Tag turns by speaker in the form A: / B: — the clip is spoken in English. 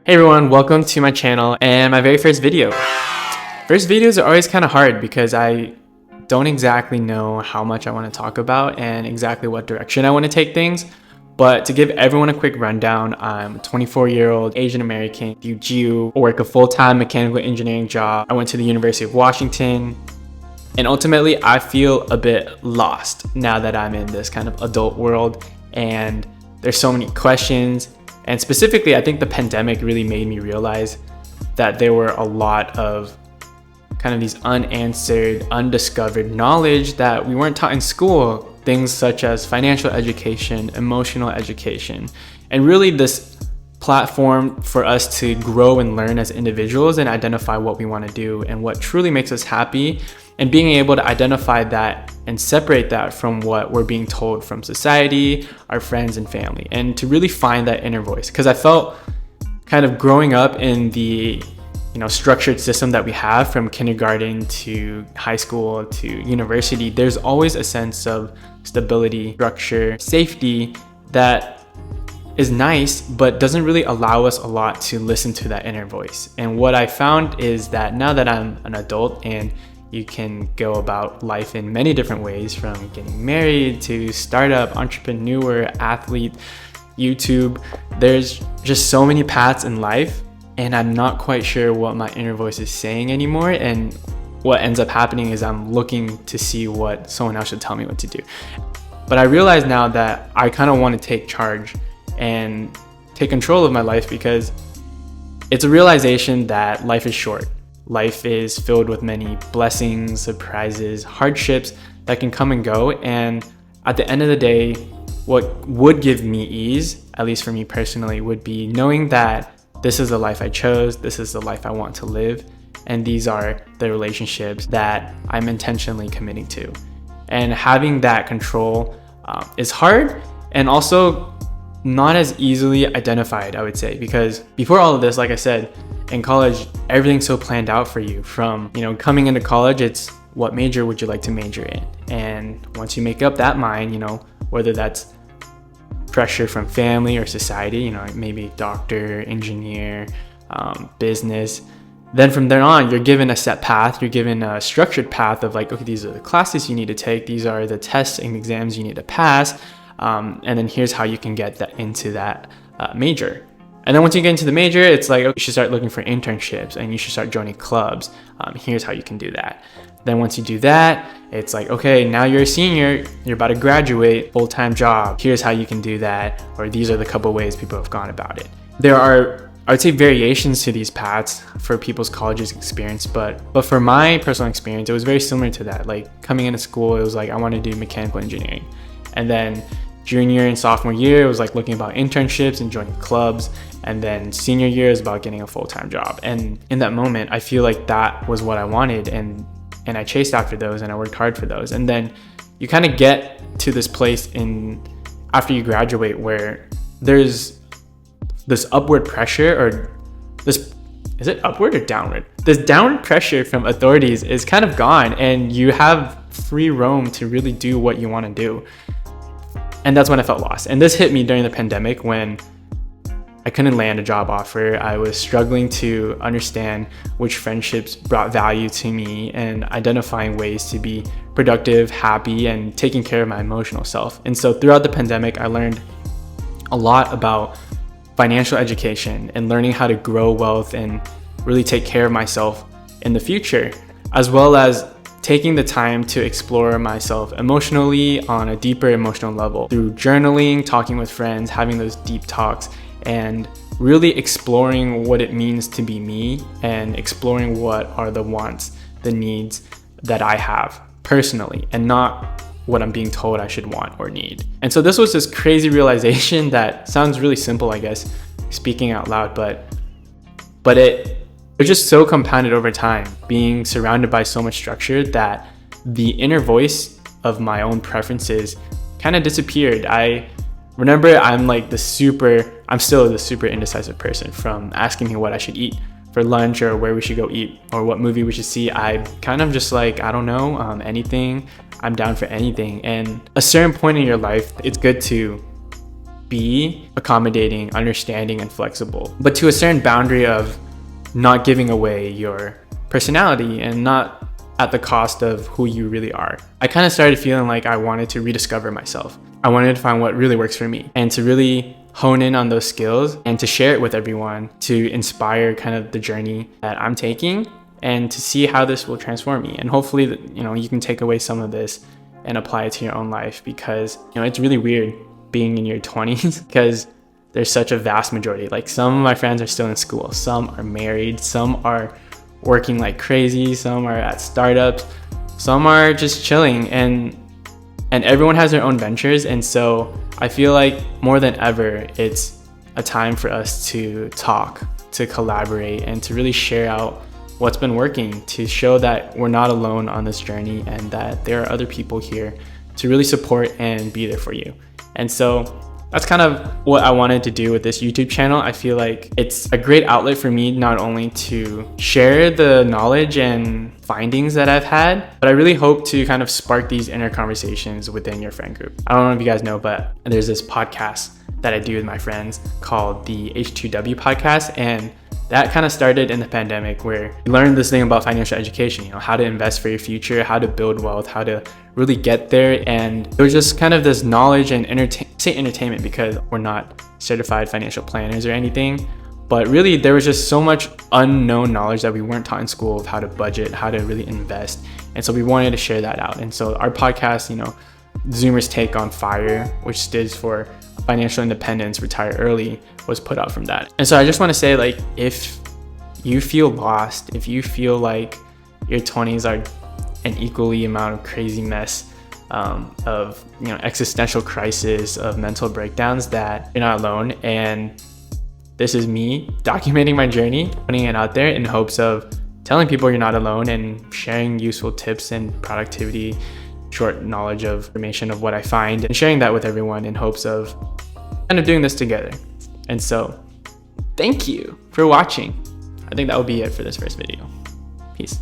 A: Hey everyone, welcome to my channel and my very first video. First videos are always kind of hard because I don't exactly know how much I want to talk about and exactly what direction I want to take things. But to give everyone a quick rundown, I'm a 24-year-old Asian American, Jew, work a full-time mechanical engineering job. I went to the University of Washington, and ultimately I feel a bit lost now that I'm in this kind of adult world and there's so many questions. And specifically, I think the pandemic really made me realize that there were a lot of kind of these unanswered, undiscovered knowledge that we weren't taught in school. Things such as financial education, emotional education, and really this platform for us to grow and learn as individuals and identify what we want to do and what truly makes us happy, and being able to identify that and separate that from what we're being told from society, our friends and family, and to really find that inner voice. Because I felt kind of growing up in the structured system that we have from kindergarten to high school to university, there's always a sense of stability, structure, safety that is nice, but doesn't really allow us a lot to listen to that inner voice. And what I found is that now that I'm an adult and you can go about life in many different ways, from getting married to startup, entrepreneur, athlete, YouTube, there's just so many paths in life, and I'm not quite sure what my inner voice is saying anymore. And what ends up happening is I'm looking to see what someone else should tell me what to do. But I realize now that I kind of want to take charge and take control of my life, because it's a realization that life is short. Life is filled with many blessings, surprises, hardships that can come and go. And at the end of the day, what would give me ease, at least for me personally, would be knowing that this is the life I chose, this is the life I want to live, and these are the relationships that I'm intentionally committing to. And having that control is hard, and also not as easily identified, I would say, because before all of this, like I said, in college, everything's so planned out for you. From coming into college, it's what major would you like to major in, and once you make up that mind, whether that's pressure from family or society, maybe doctor, engineer, business, then from there on, you're given a set path, you're given a structured path of like, okay, these are the classes you need to take, these are the tests and exams you need to pass, and then here's how you can get that into that major. And then once you get into the major, it's like, okay, you should start looking for internships and you should start joining clubs. Here's how you can do that. Then once you do that, it's like, okay, now you're a senior, you're about to graduate, full-time job. Here's how you can do that. Or these are the couple ways people have gone about it. There are, I would say, variations to these paths for people's college's experience, but for my personal experience, it was very similar to that. Like coming into school, it was like, I want to do mechanical engineering. And then junior and sophomore year, it was like looking about internships and joining clubs. And then senior year is about getting a full-time job. And in that moment, I feel like that was what I wanted. And I chased after those and I worked hard for those. And then you kind of get to this place after you graduate where there's this upward pressure, or this, is it upward or downward? This downward pressure from authorities is kind of gone, and you have free roam to really do what you want to do. And that's when I felt lost. And this hit me during the pandemic when I couldn't land a job offer. I was struggling to understand which friendships brought value to me and identifying ways to be productive, happy, and taking care of my emotional self. And so throughout the pandemic, I learned a lot about financial education and learning how to grow wealth and really take care of myself in the future, as well as taking the time to explore myself emotionally on a deeper emotional level through journaling, talking with friends, having those deep talks, and really exploring what it means to be me and exploring what are the wants, the needs that I have personally, and not what I'm being told I should want or need. And so this was this crazy realization that sounds really simple, I guess, speaking out loud, but it just so compounded over time, being surrounded by so much structure that the inner voice of my own preferences kind of disappeared. I remember I'm still the super indecisive person. From asking me what I should eat for lunch or where we should go eat or what movie we should see, I'm kind of just like, I don't know, anything. I'm down for anything. And a certain point in your life, it's good to be accommodating, understanding, and flexible, but to a certain boundary of not giving away your personality and not at the cost of who you really are. I kind of started feeling like I wanted to rediscover myself. I wanted to find what really works for me and to really hone in on those skills and to share it with everyone, to inspire kind of the journey that I'm taking and to see how this will transform me. And hopefully, you can take away some of this and apply it to your own life, because it's really weird being in your 20s because there's such a vast majority. Like, some of my friends are still in school, some are married, some are working like crazy, some are at startups, some are just chilling, and everyone has their own ventures. And so I feel like more than ever, it's a time for us to talk, to collaborate, and to really share out what's been working, to show that we're not alone on this journey and that there are other people here to really support and be there for you. And so that's kind of what I wanted to do with this YouTube channel. I feel like it's a great outlet for me, not only to share the knowledge and findings that I've had, but I really hope to kind of spark these inner conversations within your friend group. I don't know if you guys know, but there's this podcast that I do with my friends called the H2W podcast. And that kind of started in the pandemic, where we learned this thing about financial education, how to invest for your future, how to build wealth, how to really get there. And it was just kind of this knowledge and entertainment, because we're not certified financial planners or anything. But really, there was just so much unknown knowledge that we weren't taught in school of how to budget, how to really invest. And so we wanted to share that out. And so our podcast, Zoomers Take on Fire, which stands for Financial Independence, Retire Early, was put out from that. And so I just want to say, like, if you feel lost, if you feel like your 20s are an equally amount of crazy mess, of existential crisis, of mental breakdowns, that you're not alone. And this is me documenting my journey, putting it out there in hopes of telling people you're not alone and sharing useful tips and productivity, short knowledge of information of what I find, and sharing that with everyone in hopes of kind of doing this together. And so thank you for watching. I think that will be it for this first video. Peace.